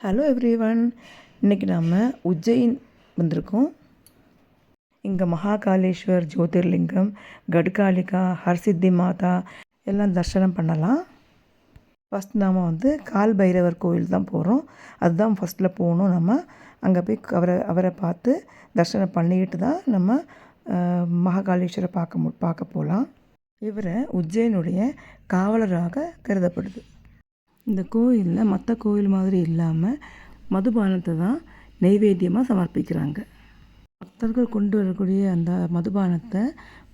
Hello everyone. இன்றைக்கி நாம் உஜ்ஜைன் வந்திருக்கோம். இங்கே மகாகாலேஸ்வர் ஜோதிர்லிங்கம், கட்காலிகா, ஹர்சித்தி மாதா எல்லாம் தரிசனம் பண்ணலாம். ஃபஸ்ட் நாம் கால் பைரவர் கோயில் தான் போகிறோம். அதுதான் ஃபஸ்ட்டில் போகணும். நம்ம அங்கே போய் அவரை பார்த்து தரிசனம் பண்ணிக்கிட்டு தான் நம்ம மகாகாலேஸ்வரை பார்க்க போகலாம். இவரை உஜ்ஜைனுடைய காவலராக கருதப்படுது. இந்த கோயிலில் மற்ற கோயில் மாதிரி இல்லாமல் மதுபானத்தை தான் நெய்வேத்தியமாக சமர்ப்பிக்கிறாங்க. பக்தர்கள் கொண்டு வரக்கூடிய அந்த மதுபானத்தை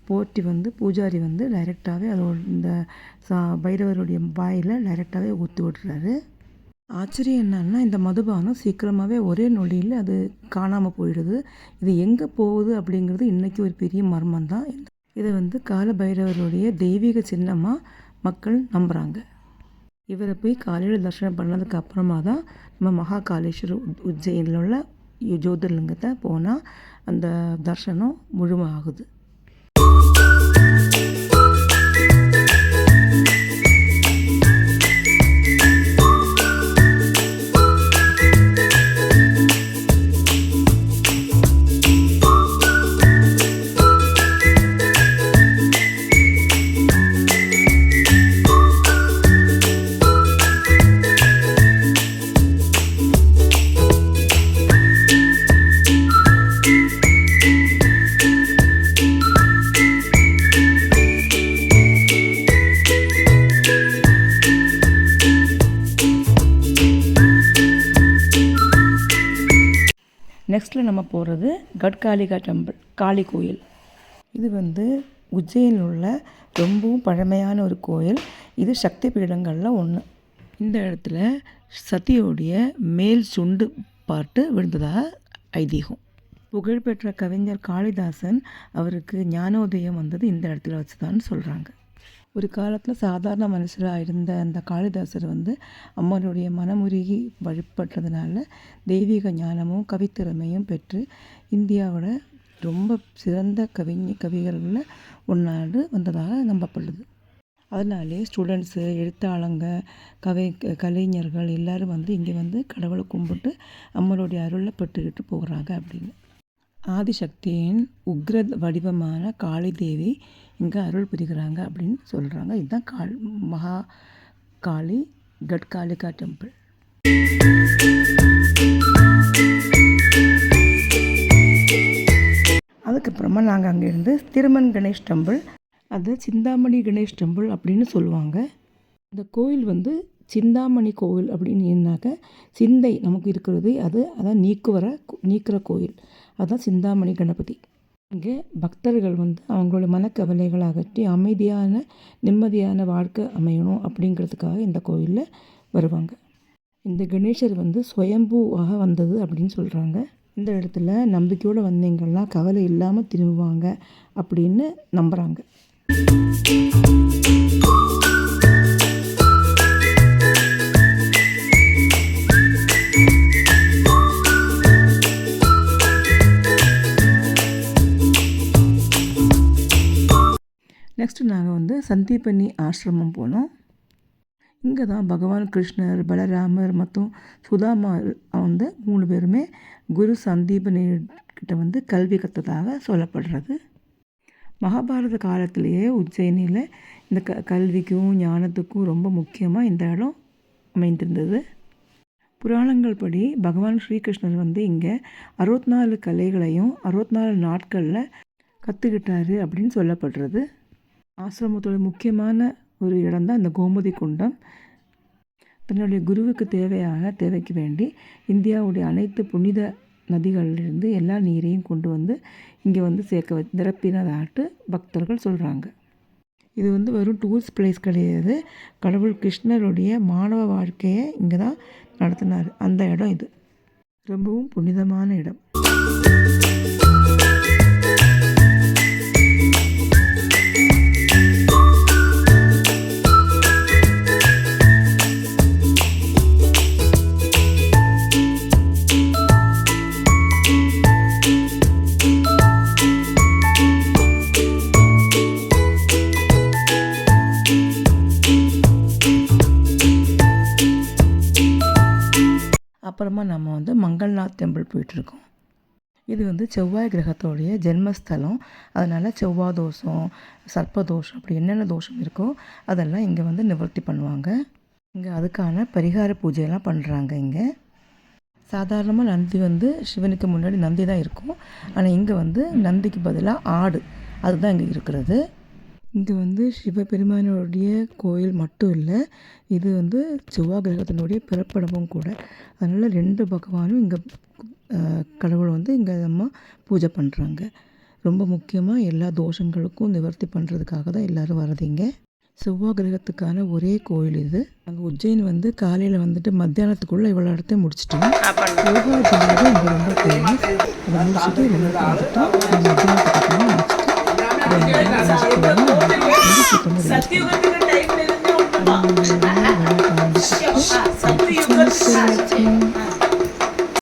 போற்றி பூஜாரி டைரெக்டாகவே அதோட இந்த பைரவருடைய வாயில் டைரெக்டாகவே ஊற்றி விடுறாரு. ஆச்சரியம் என்னன்னா, இந்த மதுபானம் சீக்கிரமாகவே ஒரே நொடியில் அது காணாமல் போயிடுது. இது எங்கே போகுது அப்படிங்கிறது இன்றைக்கி ஒரு பெரிய மர்மம் தான். இதை கால பைரவருடைய தெய்வீக சின்னமாக மக்கள் நம்புகிறாங்க. இவரை போய் காலையில் தரிசனம் பண்ணதுக்கு அப்புறமா தான் நம்ம மகாகாலேஸ்வர் உஜ்ஜைனில் உள்ள ஜோதிர்லிங்கத்தை போனால் அந்த தரிசனம் முழுமையாகுது. நெக்ஸ்ட்டில் நம்ம போகிறது கட்காலிகா டெம்பிள், காளி கோயில். இது உஜ்ஜைனில் உள்ள ரொம்பவும் பழமையான ஒரு கோயில். இது சக்தி பீடங்களில் ஒன்று. இந்த இடத்துல சதியோடைய மேல் சுண்டு பாட்டு விழுந்ததாக ஐதீகம். புகழ்பெற்ற கவிஞர் காளிதாசன் அவருக்கு ஞானோதயம் வந்தது இந்த இடத்துல வச்சுதான்னு சொல்கிறாங்க. ஒரு காலத்தில் சாதாரண மனுஷராக இருந்த அந்த காளிதாசர் அம்மனுடைய மனமுருகி வழிபட்டதுனால தெய்வீக ஞானமும் கவித்திறமையும் பெற்று இந்தியாவோட ரொம்ப சிறந்த கவிகளில் ஒன்றாண்டு வந்ததாக நம்பப்படுது. அதனாலே ஸ்டூடெண்ட்ஸு, எழுத்தாளங்க, கலைஞர்கள் எல்லோரும் இங்கே கடவுளை கும்பிட்டு அம்மனுடைய அருளை பெற்றுக்கிட்டு போகிறாங்க அப்படின்னு. ஆதிசக்தியின் உக்ர வடிவமான காளி தேவி இங்கே அருள் புரிகிறாங்க அப்படின்னு சொல்கிறாங்க. இதுதான் மகா காளி கட்காலிகா டெம்பிள். அதுக்கப்புறமா நாங்கள் அங்கேருந்து திருமன் கணேஷ் டெம்பிள், அது சிந்தாமணி கணேஷ் டெம்பிள் அப்படின்னு சொல்லுவாங்க. இந்த கோயில் சிந்தாமணி கோவில் அப்படின்னாக்க சிந்தை நமக்கு இருக்கிறது அதான் நீக்கிற கோயில். அதுதான் சிந்தாமணி கணபதி. இங்கே பக்தர்கள் அவங்களோட மனக்கவலைகளை அகற்றி நிம்மதியான வாழ்க்கை அமையணும் அப்படிங்கிறதுக்காக இந்த கோயிலில் வருவாங்க. இந்த கணேசர் சுயம்பூவாக வந்தது அப்படின்னு சொல்கிறாங்க. இந்த இடத்துல நம்பிக்கையோடு வந்தீங்கன்னா கவலை இல்லாமல் திரும்புவாங்க அப்படின்னு நம்புகிறாங்க. நெக்ஸ்ட்டு நாங்கள் சந்தீபனி ஆசிரமம் போனோம். இங்கே தான் பகவான் கிருஷ்ணர், பலராமர் மற்றும் சுதாமா 3 பேருமே குரு சந்தீபனி கிட்ட கல்வி கற்றதாக சொல்லப்படுறது. மகாபாரத காலத்திலேயே உஜ்ஜயினியில் இந்த கல்விக்கும் ஞானத்துக்கும் ரொம்ப முக்கியமாக இந்த இடம் அமைந்திருந்தது. புராணங்கள் படி பகவான் ஸ்ரீகிருஷ்ணர் இங்கே 64 கலைகளையும் 64 நாட்களில் கற்றுக்கிட்டாரு அப்படின்னு சொல்லப்படுறது. ஆசிரமத்தோட முக்கியமான ஒரு இடம் தான் இந்த கோமதி குண்டம். தன்னுடைய குருவுக்கு தேவைக்கு வேண்டி இந்தியாவுடைய அனைத்து புனித நதிகளிலிருந்து எல்லா நீரையும் கொண்டு இங்கே சேர்க்க நிரப்பினதாட்டு பக்தர்கள் சொல்கிறாங்க. இது வெறும் டூரிஸ்ட் பிளேஸ் கிடையாது. கடவுள் கிருஷ்ணருடைய மாணவ வாழ்க்கையை இங்கே தான் நடத்தினார். அந்த இடம் இது ரொம்பவும் புனிதமான இடம். அப்புறமா நம்ம வந்து மங்கள்நாத் டெம்பிள் போயிட்டுருக்கோம். இது வந்து செவ்வாய் கிரகத்தோடைய ஜென்மஸ்தலம். அதனால் செவ்வாய் தோஷம், சர்ப்ப தோஷம், அப்படி என்னென்ன தோஷம் இருக்கோ அதெல்லாம் இங்கே வந்து நிவர்த்தி பண்ணுவாங்க. இங்கே அதுக்கான பரிகார பூஜையெல்லாம் பண்ணுறாங்க. இங்கே சாதாரணமாக நந்தி வந்து சிவனுக்கு முன்னாடி நந்தி தான் இருக்கும். ஆனால் இங்கே வந்து நந்திக்கு பதிலாக ஆடு அதுதான் இங்கே இருக்கிறது. இங்கே வந்து சிவபெருமானுடைய கோயில் மட்டும் இல்லை, இது வந்து செவ்வாய் கிரகத்தினுடைய பிறப்பிடமும் கூட. அதனால் 2 பகவானும் இங்கே கடவுளை வந்து இங்கே நம்ம பூஜை பண்ணுறாங்க. ரொம்ப முக்கியமாக எல்லா தோஷங்களுக்கும் நிவர்த்தி பண்ணுறதுக்காக தான் எல்லோரும் வரதிங்க. செவ்வாய் கிரகத்துக்கான ஒரே கோயில் இது. நாங்கள் உஜ்ஜைன் வந்து காலையில் வந்துட்டு மத்தியானத்துக்குள்ளே இவ்வளோ இடத்தையும் முடிச்சிட்டோம். யோகா ஜில்லாவே இங்கே ரொம்ப ஃபேமஸ். அதை முடிச்சுட்டு எல்லாத்தையும் வந்துட்டோம். மத்தியானத்துக்கு முடிச்சுட்டு